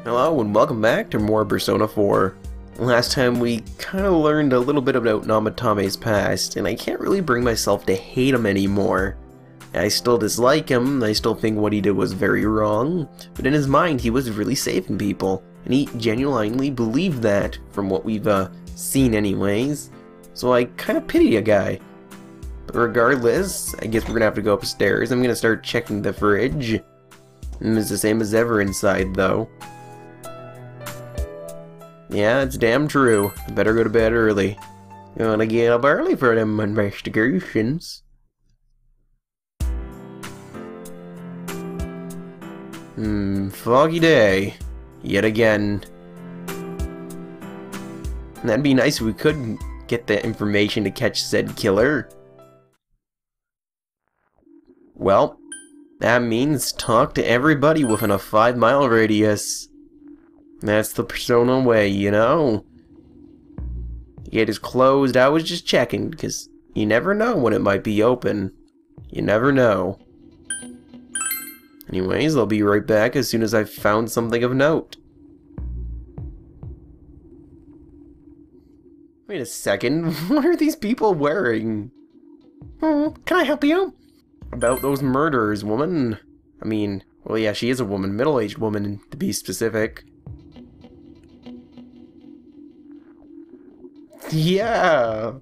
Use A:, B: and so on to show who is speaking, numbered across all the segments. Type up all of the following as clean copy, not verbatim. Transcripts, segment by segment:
A: Hello and welcome back to more Persona 4. Last time we kinda learned a little bit about Namatame's past, and I can't really bring myself to hate him anymore. I still dislike him, I still think what he did was very wrong, but in his mind he was really saving people, and he genuinely believed that, from what we've seen anyways. So I kinda pity a guy. But regardless, I guess we're gonna have to go upstairs. I'm gonna start checking the fridge. It's the same as ever inside though. Yeah, it's damn true. I better go to bed early. Gonna get up early for them investigations. Foggy day. Yet again. That'd be nice if we could get the information to catch said killer. Well, that means talk to everybody within a 5-mile radius. That's the Persona way, you know? The gate is closed. I was just checking, because you never know when it might be open. You never know. Anyways, I'll be right back as soon as I've found something of note. Wait a second, what are these people wearing? Can I help you? About those murderers, woman. I mean, well yeah, she is a woman, middle-aged woman to be specific. Yeah.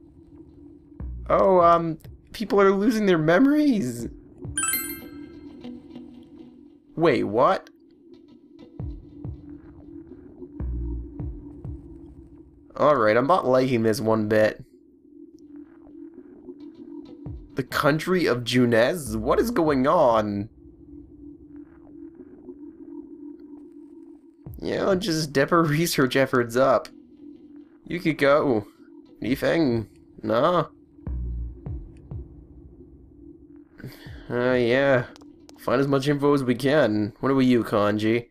A: Oh, people are losing their memories. Wait, what? Alright, I'm not liking this one bit. The country of Junez? What is going on? Yeah, just step our research efforts up. You could go. Anything? Nah? Yeah. Find as much info as we can. What about you, Kanji?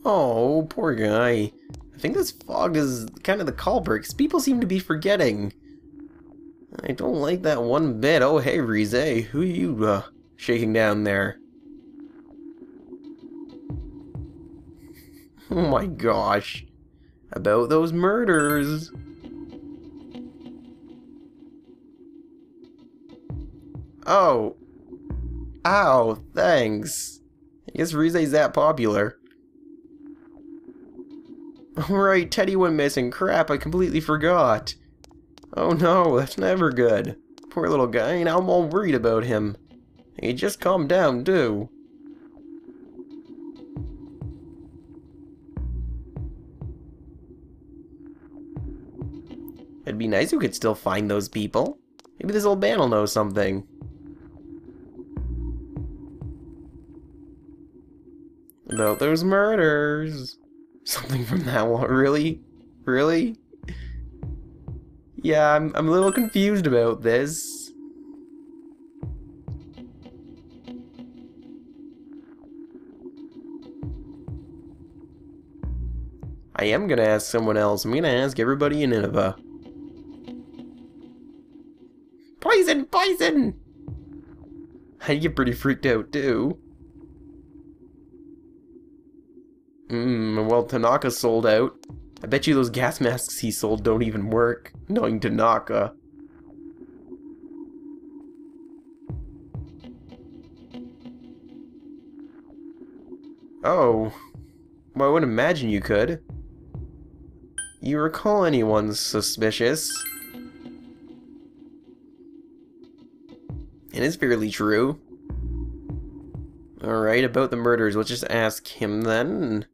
A: Oh, poor guy. I think this fog is kind of the culprit, 'cause people seem to be forgetting. I don't like that one bit. Oh, hey, Rize. Who are you, shaking down there? Oh my gosh. About those murders. Oh. Ow, thanks. I guess Rize's that popular. Right, Teddy went missing. Crap, I completely forgot. Oh no, that's never good. Poor little guy, now I'm all worried about him. He just calmed down, too. It'd be nice if we could still find those people. Maybe this old man will know something. About those murders. Something from that one. Really? Really? Yeah, I'm a little confused about this. I am gonna ask someone else. I'm gonna ask everybody in Nineveh. Poison! Poison! I'd get pretty freaked out too. Well, Tanaka sold out. I bet you those gas masks he sold don't even work, knowing Tanaka. Oh. Well, I would imagine you could. You recall anyone suspicious? It is fairly true. Alright, about the murders, let's just ask him then.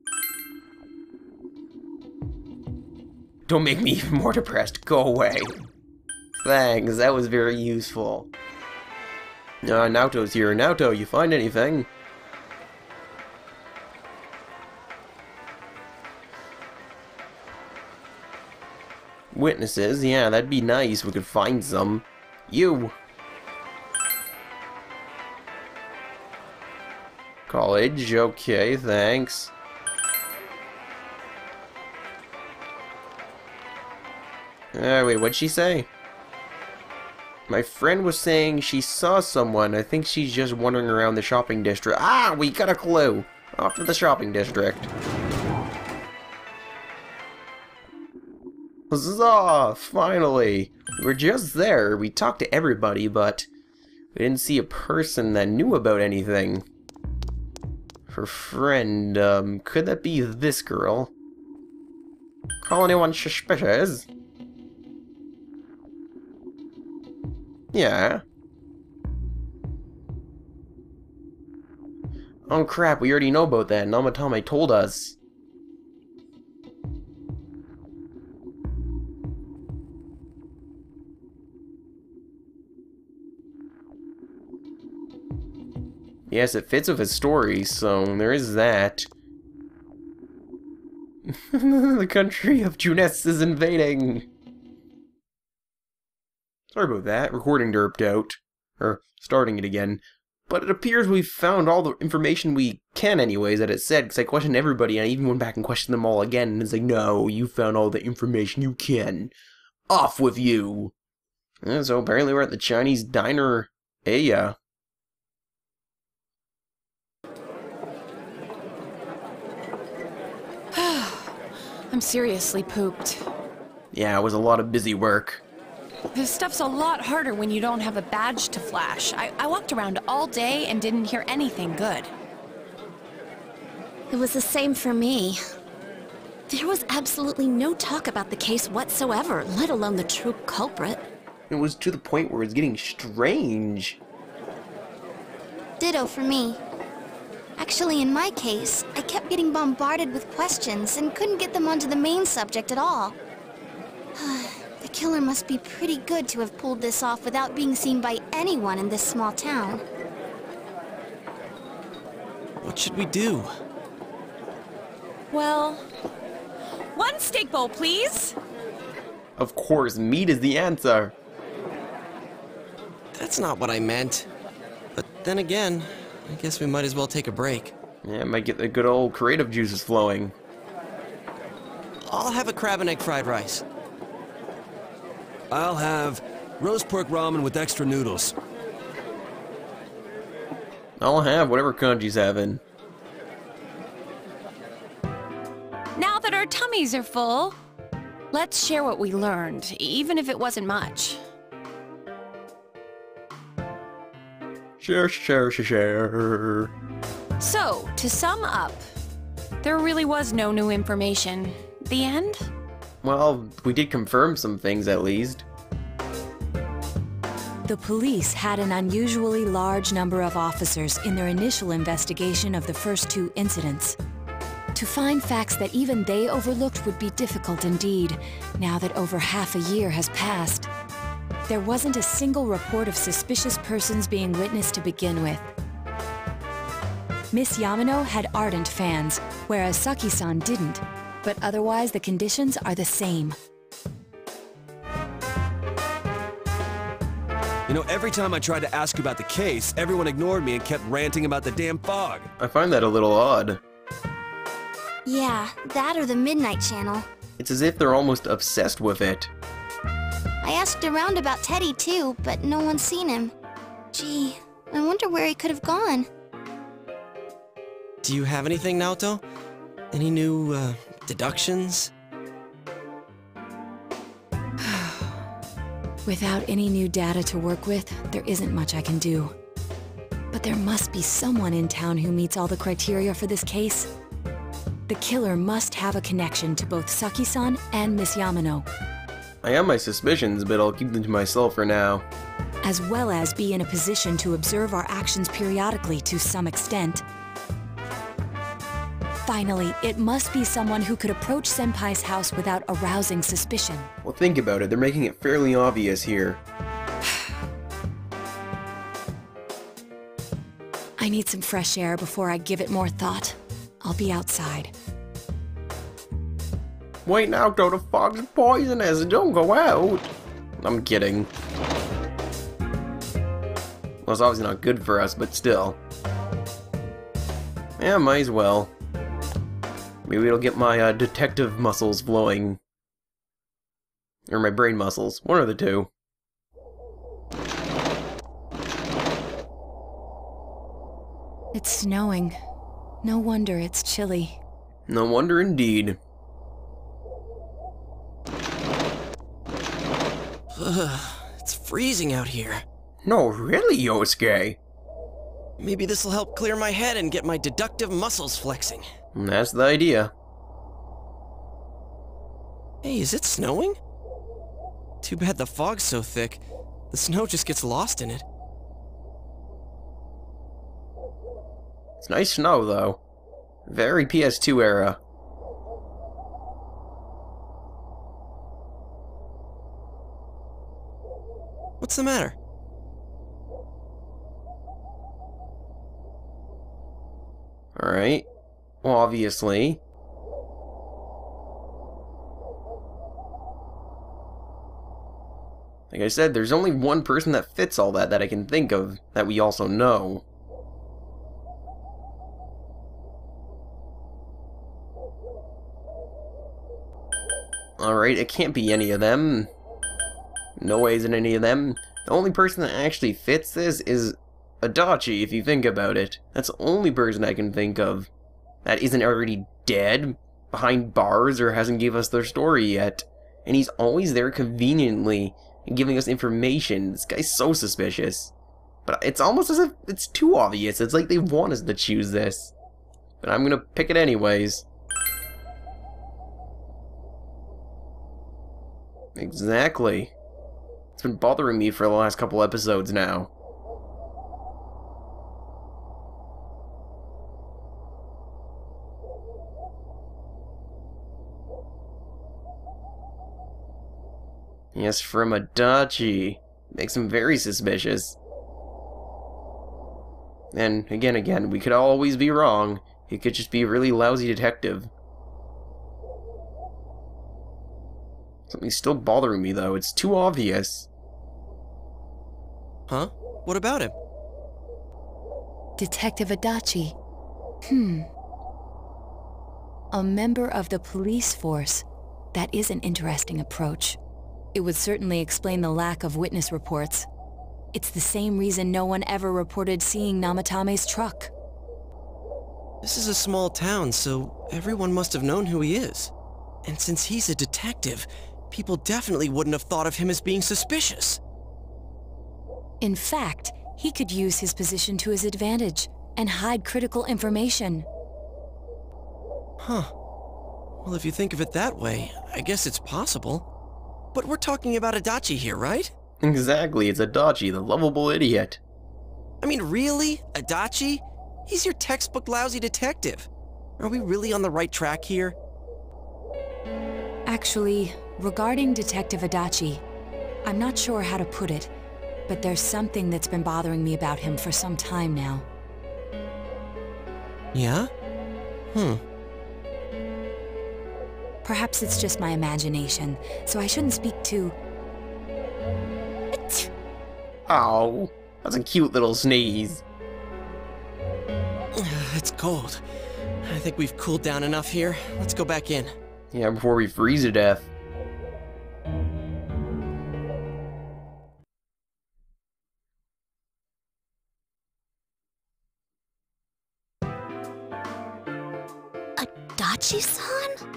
A: Don't make me even more depressed, go away. Thanks, that was very useful. Naoto's here. Naoto, you find anything? Witnesses? Yeah, that'd be nice. We could find some. You! College, okay, thanks. Wait, what'd she say? My friend was saying she saw someone. I think she's just wandering around the shopping district. Ah, we got a clue! Off to the shopping district. Huzzah! Finally! We're just there. We talked to everybody, but we didn't see a person that knew about anything. Her friend, could that be this girl? Call anyone suspicious? Yeah. Oh crap, we already know about that. Namatame told us. Yes, it fits with his story, so there is that. The country of Juness is invading! Sorry about that, recording derped out. Or, starting it again. But it appears we've found all the information we can anyways that it said, because I questioned everybody, and I even went back and questioned them all again, and it's like, no, you found all the information you can. Off with you! And so apparently we're at the Chinese diner Aya.
B: I'm seriously pooped.
A: Yeah, it was a lot of busy work.
B: This stuff's a lot harder when you don't have a badge to flash. I walked around all day and didn't hear anything good.
C: It was the same for me. There was absolutely no talk about the case whatsoever, let alone the true culprit.
A: It was to the point where it's getting strange.
C: Ditto for me. Actually, in my case, I kept getting bombarded with questions and couldn't get them onto the main subject at all. The killer must be pretty good to have pulled this off without being seen by anyone in this small town.
D: What should we do?
B: Well, one steak bowl, please.
A: Of course, meat is the answer.
D: That's not what I meant. But then again, I guess we might as well take a break.
A: Yeah, might get the good old creative juices flowing.
D: I'll have a crab and egg fried rice.
E: I'll have roast pork ramen with extra noodles.
A: I'll have whatever Kanji's having.
B: Now that our tummies are full, let's share what we learned, even if it wasn't much.
A: Share, share, share, share.
B: So, to sum up, there really was no new information. The end?
A: Well, we did confirm some things at least.
F: The police had an unusually large number of officers in their initial investigation of the first two incidents. To find facts that even they overlooked would be difficult indeed, now that over half a year has passed. There wasn't a single report of suspicious persons being witnessed to begin with. Miss Yamano had ardent fans, whereas Saki-san didn't, but otherwise the conditions are the same.
E: You know, every time I tried to ask you about the case, everyone ignored me and kept ranting about the damn fog.
A: I find that a little odd.
C: Yeah, that or the Midnight Channel.
A: It's as if they're almost obsessed with it.
C: I asked around about Teddy too, but no one's seen him. Gee, I wonder where he could have gone.
D: Do you have anything, Naoto? Any new, deductions?
F: Without any new data to work with, there isn't much I can do. But there must be someone in town who meets all the criteria for this case. The killer must have a connection to both Saki-san and Miss Yamano,
A: I have my suspicions, but I'll keep them to myself for now.
F: as well as be in a position to observe our actions periodically to some extent. Finally, it must be someone who could approach Senpai's house without arousing suspicion.
A: Well, think about it. They're making it fairly obvious here.
F: I need some fresh air before I give it more thought. I'll be outside.
A: Wait now, though, the fog's poisonous. Don't go out. I'm kidding. Well, it's obviously not good for us, but still. Yeah, might as well. Maybe it'll get my detective muscles flowing. Or my brain muscles. One of the two.
F: It's snowing. No wonder it's chilly.
A: No wonder indeed.
D: It's freezing out here.
A: No, really, Yosuke.
D: Maybe this'll help clear my head and get my deductive muscles flexing.
A: That's the idea.
D: Hey, is it snowing? Too bad the fog's so thick. The snow just gets lost in it.
A: It's nice snow, though. Very PS2 era.
D: What's the matter?
A: Alright. Well, obviously. Like I said, there's only one person that fits all that I can think of, that we also know. Alright, it can't be any of them. No way is it any of them. The only person that actually fits this is Adachi, if you think about it. That's the only person I can think of that isn't already dead, behind bars, or hasn't given us their story yet. And he's always there conveniently, and giving us information. This guy's so suspicious. But it's almost as if it's too obvious. It's like they want us to choose this. But I'm gonna pick it anyways. Exactly. It's been bothering me for the last couple episodes now. Yes, from Adachi. Makes him very suspicious. And again, we could always be wrong. He could just be a really lousy detective. Something's still bothering me, though. It's too obvious.
D: Huh? What about him?
F: Detective Adachi. A member of the police force. That is an interesting approach. It would certainly explain the lack of witness reports. It's the same reason no one ever reported seeing Namatame's truck.
D: This is a small town, so everyone must have known who he is. And since he's a detective, people definitely wouldn't have thought of him as being suspicious.
F: In fact, he could use his position to his advantage and hide critical information.
D: Huh. Well, if you think of it that way, I guess it's possible. But we're talking about Adachi here, right?
A: Exactly, it's Adachi, the lovable idiot.
D: I mean, really? Adachi? He's your textbook lousy detective. Are we really on the right track here?
F: Actually, regarding Detective Adachi, I'm not sure how to put it, but there's something that's been bothering me about him for some time now.
D: Yeah?
F: Perhaps it's just my imagination, so I shouldn't speak too...
A: Oh, that's a cute little sneeze.
D: It's cold. I think we've cooled down enough here. Let's go back in.
A: Yeah, before we freeze to death.
G: Adachi-san?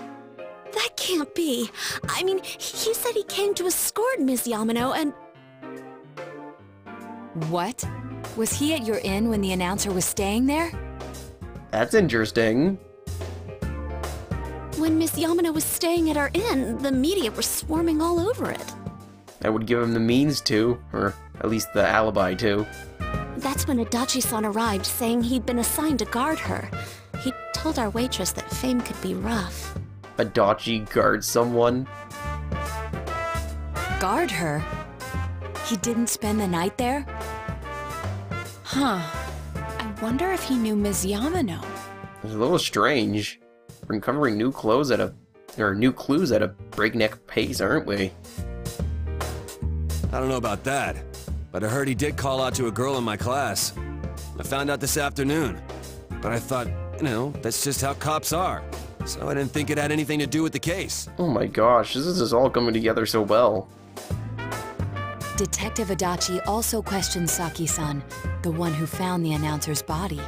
G: That can't be. I mean, he said he came to escort Ms. Yamano and...
F: What? Was he at your inn when the announcer was staying there?
A: That's interesting.
G: When Ms. Yamano was staying at our inn, the media were swarming all over it.
A: That would give him the means to, or at least the alibi to.
G: That's when Adachi-san arrived, saying he'd been assigned to guard her. He told our waitress that fame could be rough.
A: Adachi guards someone?
F: Guard her? He didn't spend the night there?
B: Huh. I wonder if he knew Ms. Yamano.
A: It's a little strange. We're uncovering new clues at a breakneck pace, aren't we?
E: I don't know about that, but I heard he did call out to a girl in my class. I found out this afternoon, but I thought, you know, that's just how cops are. So I didn't think it had anything to do with the case.
A: Oh my gosh, this is all coming together so well.
F: Detective Adachi also questioned Saki-san, the one who found the announcer's body.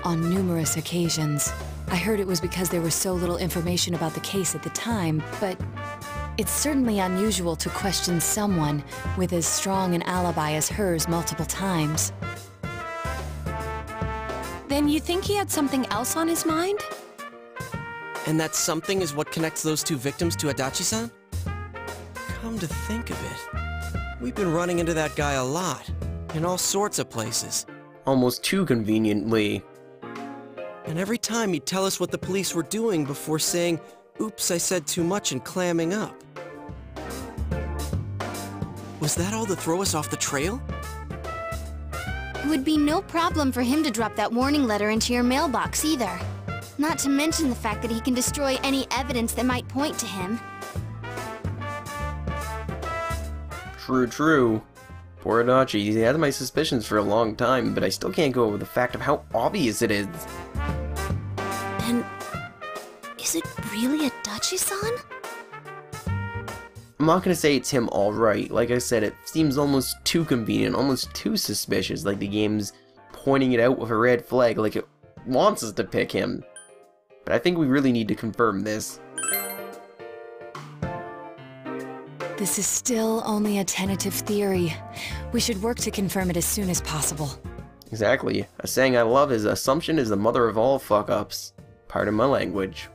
F: on numerous occasions. I heard it was because there was so little information about the case at the time, but it's certainly unusual to question someone with as strong an alibi as hers multiple times.
B: Then you think he had something else on his mind?
D: And that something is what connects those two victims to Adachi-san? Come to think of it, we've been running into that guy a lot, in all sorts of places.
A: Almost too conveniently.
D: And every time he'd tell us what the police were doing before saying, "Oops, I said too much," and clamming up. Was that all to throw us off the trail?
C: It would be no problem for him to drop that warning letter into your mailbox either. Not to mention the fact that he can destroy any evidence that might point to him.
A: True, true. Poor Adachi, he had my suspicions for a long time, but I still can't go over the fact of how obvious it is.
G: And is it really Adachi-san?
A: I'm not gonna say it's him alright. Like I said, it seems almost too convenient, almost too suspicious, like the game's pointing it out with a red flag, like it wants us to pick him. But I think we really need to confirm this.
F: This is still only a tentative theory. We should work to confirm it as soon as possible.
A: Exactly. A saying I love is, "Assumption is the mother of all fuck-ups." Pardon my language.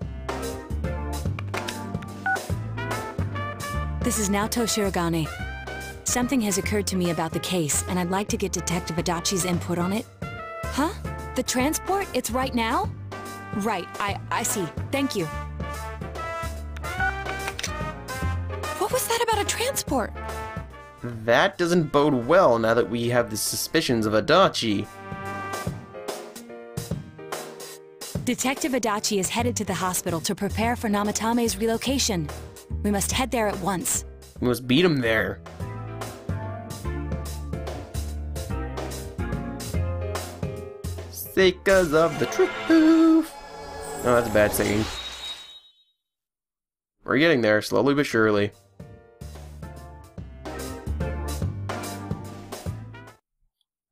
F: This is Naoto Shirogane. Something has occurred to me about the case, and I'd like to get Detective Adachi's input on it. Huh? The transport? It's right now? Right, I see. Thank you.
B: What was that about a transport?
A: That doesn't bode well now that we have the suspicions of Adachi.
F: Detective Adachi is headed to the hospital to prepare for Namatame's relocation. We must head there at once.
A: We must beat him there. Sakers of the truth. Oh, that's bad singing. We're getting there, slowly but surely.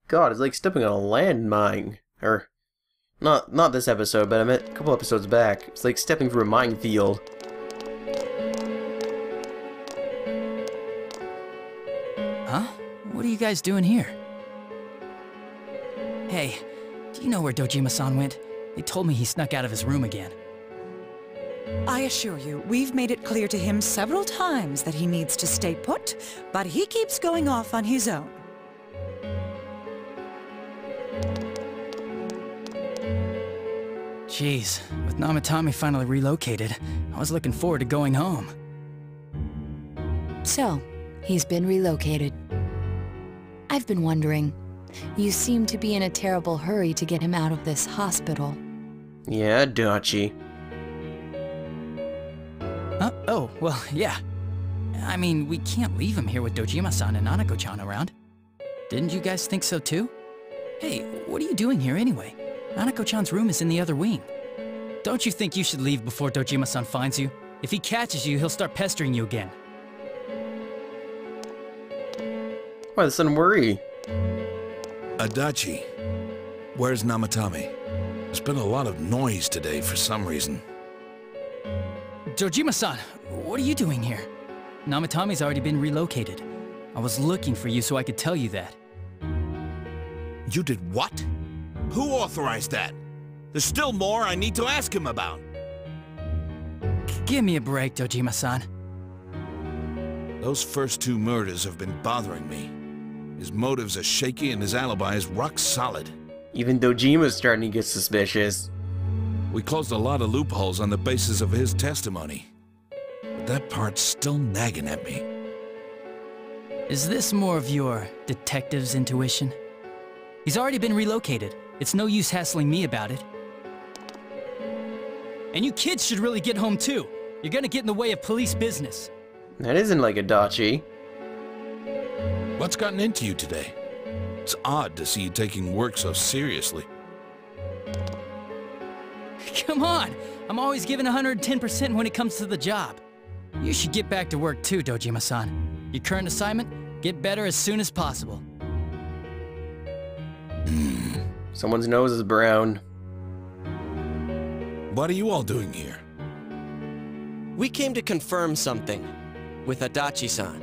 A: God, it's like stepping on a landmine. Or, not this episode, but I meant a couple episodes back. It's like stepping through a minefield.
H: Huh? What are you guys doing here? Hey, do you know where Dojima-san went? They told me he snuck out of his room again.
I: I assure you, we've made it clear to him several times that he needs to stay put, but he keeps going off on his own.
H: Jeez, with Namatame finally relocated, I was looking forward to going home.
F: So, he's been relocated. I've been wondering, you seem to be in a terrible hurry to get him out of this hospital.
A: Yeah, Adachi.
H: Oh, well, yeah. I mean, we can't leave him here with Dojima-san and Nanako-chan around. Didn't you guys think so too? Hey, what are you doing here anyway? Nanako-chan's room is in the other wing. Don't you think you should leave before Dojima-san finds you? If he catches you, he'll start pestering you again.
A: Why the sudden worry?
J: Adachi, where's Namatame? There's been a lot of noise today for some reason.
H: Dojima-san, what are you doing here? Namatame's already been relocated. I was looking for you so I could tell you that.
J: You did what? Who authorized that? There's still more I need to ask him about.
H: Give me a break, Dojima-san.
J: Those first two murders have been bothering me. His motives are shaky and his alibi is rock solid.
A: Even Dojima's starting to get suspicious.
J: We closed a lot of loopholes on the basis of his testimony. But that part's still nagging at me.
H: Is this more of your detective's intuition? He's already been relocated. It's no use hassling me about it. And you kids should really get home too. You're gonna get in the way of police business.
A: That isn't like Adachi.
J: What's gotten into you today? It's odd to see you taking work so seriously.
H: Come on! I'm always giving 110% when it comes to the job. You should get back to work too, Dojima-san. Your current assignment? Get better as soon as possible.
A: Someone's nose is brown.
J: What are you all doing here?
D: We came to confirm something with Adachi-san.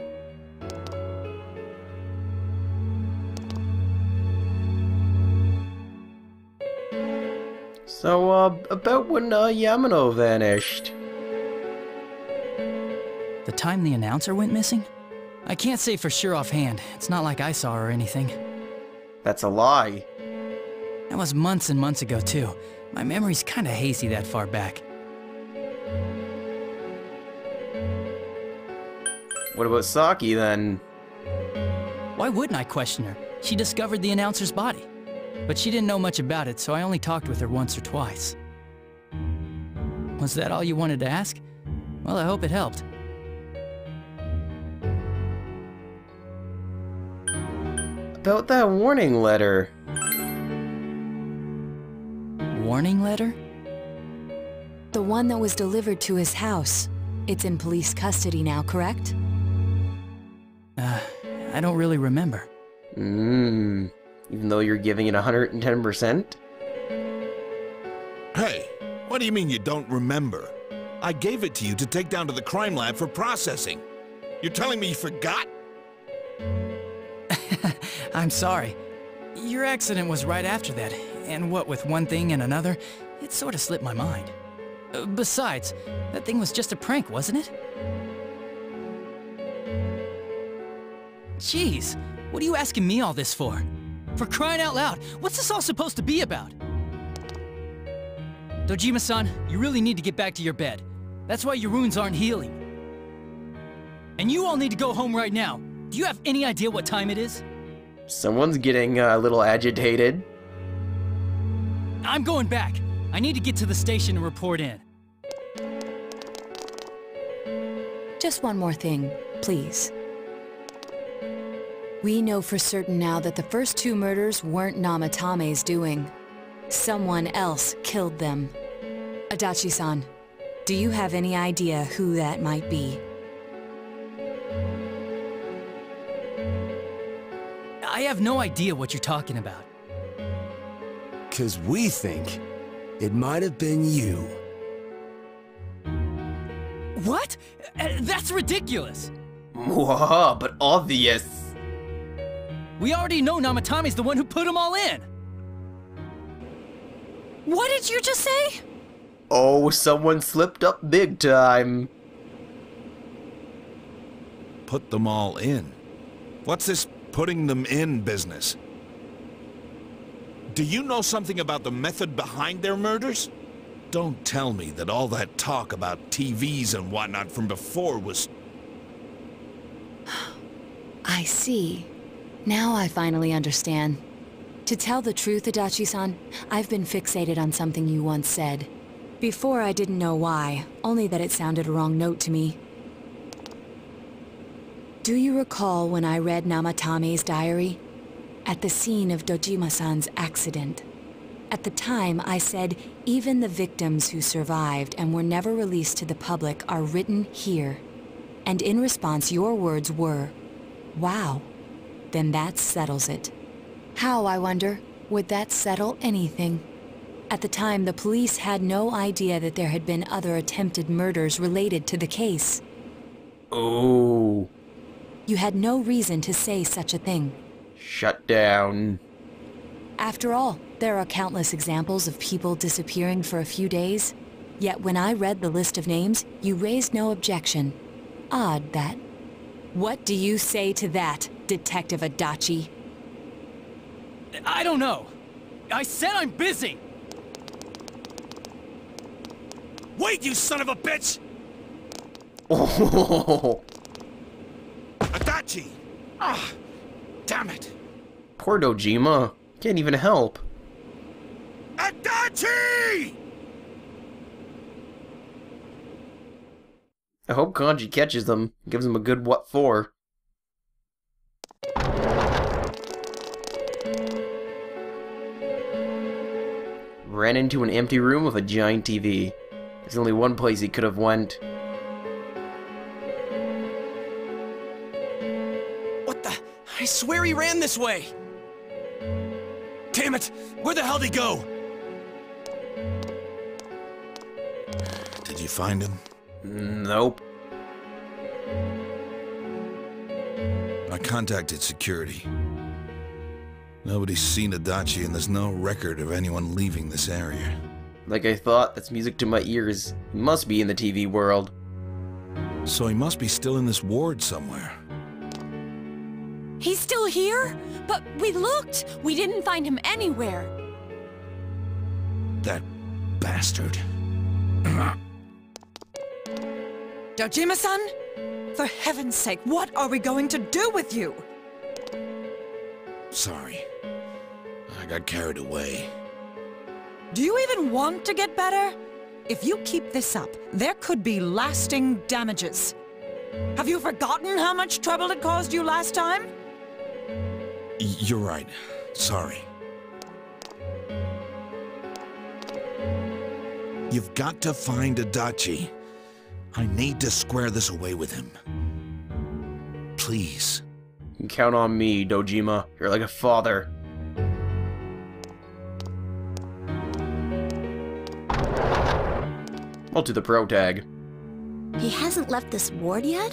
A: So, about when Yamano vanished.
H: The time the announcer went missing? I can't say for sure offhand. It's not like I saw her or anything.
A: That's a lie.
H: That was months and months ago, too. My memory's kinda hazy that far back.
A: What about Saki, then?
H: Why wouldn't I question her? She discovered the announcer's body. But she didn't know much about it, so I only talked with her once or twice. Was that all you wanted to ask? Well, I hope it helped.
A: About that warning letter.
H: Warning letter?
F: The one that was delivered to his house. It's in police custody now, correct?
H: I don't really remember.
A: Even though you're giving it 110%?
J: Hey, what do you mean you don't remember? I gave it to you to take down to the crime lab for processing. You're telling me you forgot?
H: I'm sorry. Your accident was right after that, and what with one thing and another, it sort of slipped my mind. Besides, that thing was just a prank, wasn't it? Jeez, what are you asking me all this for? For crying out loud, what's this all supposed to be about? Dojima-san, you really need to get back to your bed. That's why your wounds aren't healing. And you all need to go home right now. Do you have any idea what time it is?
A: Someone's getting a little agitated.
H: I'm going back. I need to get to the station and report in.
F: Just one more thing, please. We know for certain now that the first two murders weren't Namatame's doing. Someone else killed them. Adachi-san, do you have any idea who that might be?
H: I have no idea what you're talking about.
E: 'Cause we think it might have been you.
H: What? That's ridiculous!
A: Mwahaha, but obvious.
H: We already know Namatame's the one who put them all in!
G: What did you just say?
A: Oh, someone slipped up big time.
J: Put them all in. What's this putting them in business? Do you know something about the method behind their murders? Don't tell me that all that talk about TVs and whatnot from before was...
F: I see. Now I finally understand. To tell the truth, Adachi-san, I've been fixated on something you once said. Before I didn't know why, only that it sounded a wrong note to me. Do you recall when I read Namatame's diary? At the scene of Dojima-san's accident. At the time, I said, even the victims who survived and were never released to the public are written here. And in response, your words were, wow. Then that settles it. How, I wonder, would that settle anything? At the time, the police had no idea that there had been other attempted murders related to the case.
A: Oh.
F: You had no reason to say such a thing.
A: Shut down.
F: After all, there are countless examples of people disappearing for a few days. Yet when I read the list of names, you raised no objection. Odd, that. What do you say to that, Detective Adachi?
H: I don't know. I said I'm busy!
J: Wait, you son of a bitch!
A: Oh.
J: Adachi! Ah, damn it!
A: Poor Dojima. Can't even help.
J: Adachi!
A: I hope Kanji catches them. Gives them a good what for. Ran into an empty room with a giant TV. There's only one place he could have went.
D: What the? I swear he ran this way!
E: Damn it! Where the hell did he go?
J: Did you find him?
A: Nope.
J: I contacted security. Nobody's seen Adachi, and there's no record of anyone leaving this area.
A: Like I thought, that's music to my ears. He must be in the TV world.
J: So he must be still in this ward somewhere.
B: He's still here? But we looked! We didn't find him anywhere.
J: That bastard.
I: Dojima-san? For heaven's sake, what are we going to do with you?
J: Sorry. I got carried away.
I: Do you even want to get better? If you keep this up, there could be lasting damages. Have you forgotten how much trouble it caused you last time?
J: You're right. Sorry. You've got to find Adachi. I need to square this away with him. Please.
A: You can count on me, Dojima. You're like a father. I'll do the pro tag.
G: He hasn't left this ward yet?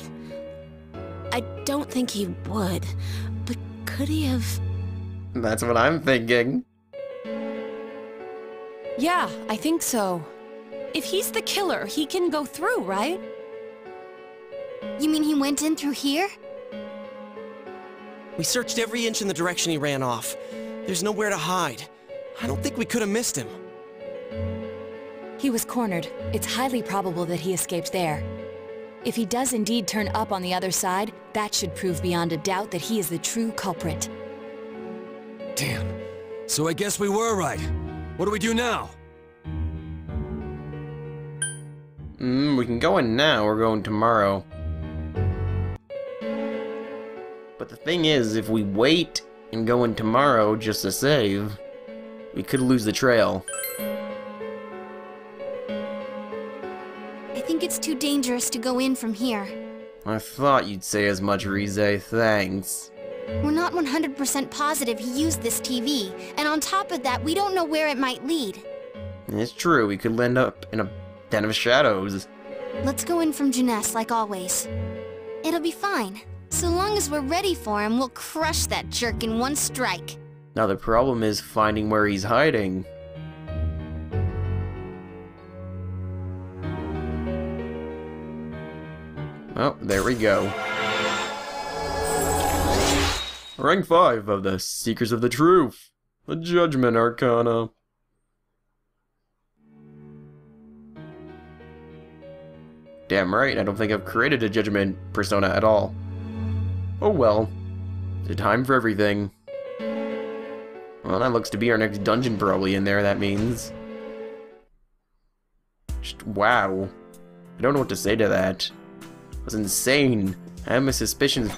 G: I don't think he would, but could he have...
A: That's what I'm thinking.
B: Yeah, I think so. If he's the killer, he can go through, right?
C: You mean he went in through here?
D: We searched every inch in the direction he ran off. There's nowhere to hide. I don't think we could have missed him.
F: He was cornered. It's highly probable that he escaped there. If he does indeed turn up on the other side, that should prove beyond a doubt that he is the true culprit.
E: Damn. So I guess we were right. What do we do now?
A: We can go in now or go in tomorrow. But the thing is, if we wait and go in tomorrow just to save, we could lose the trail.
C: I think it's too dangerous to go in from here.
A: I thought you'd say as much, Rize. Thanks.
C: We're not 100% positive he used this TV, and on top of that, we don't know where it might lead.
A: It's true, we could end up in a den of shadows.
C: Let's go in from Junes, like always. It'll be fine. So long as we're ready for him, we'll crush that jerk in one strike.
A: Now the problem is finding where he's hiding. Oh, there we go. Rank 5 of the Seekers of the Truth. The Judgment Arcana. Damn right, I don't think I've created a Judgment persona at all. Oh well. It's a time for everything. Well, that looks to be our next dungeon probably in there, that means. Just wow. I don't know what to say to that. It was insane. I have my suspicions